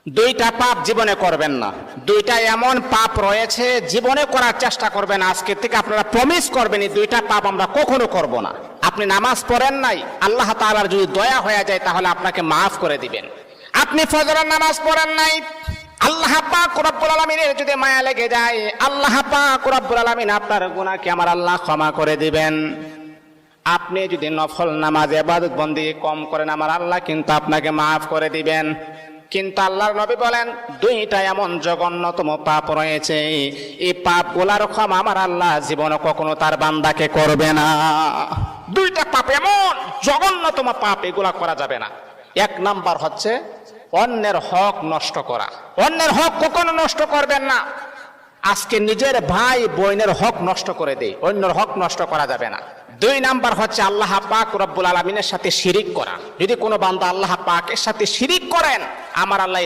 দুইটা পাপ জীবনে করবেন না। দুইটা এমন পাপ রয়েছে জীবনে করার চেষ্টা করবেন, আজকে থেকে আপনারা প্রমিস করবেন এই দুইটা পাপ আমরা কখনো করব না। আপনি নামাজ পড়েন নাই, আল্লাহ তাআলার যদি দয়া হয়ে যায় তাহলে আপনাকে মাফ করে দিবেন। আপনি ফজরের নামাজ পড়েন নাই, আল্লাহ পাক রব্বুল আলামিনের যদি মায়া লেগে যায়, আল্লাহ পাক রব্বুল আলামিন আপনার গুনাহকে আমার আল্লাহ ক্ষমা করে দিবেন। আপনি যদি নফল নামাজ ইবাদত বন্দেগী কম করেন, আমার আল্লাহ কিন্তু আপনাকে মাফ করে দিবেন। কিন্তু আল্লাহর নবী বলেন দুইটা এমন জঘন্যতম পাপ রয়েছে, এই পাপগুলার ক্ষমা আমার আল্লাহ জীবনে কখনো তার বান্দাকে করবে না। দুইটা পাপ এমন জঘন্যতম পাপ, এগুলা করা যাবে না। এক নাম্বার হচ্ছে অন্যের হক নষ্ট করা। অন্যের হক কখনো নষ্ট করবেন না। আজকে নিজের ভাই বোনের হক নষ্ট করে দেয়, অন্যের হক নষ্ট করা যাবে না। দুই নাম্বার হচ্ছে আল্লাহ পাক রব্বুল আলামিনের সাথে শিরিক করা। যদি কোনো বান্দা আল্লাহ পাকের সাথে শিরিক করেন, আমার আল্লাহ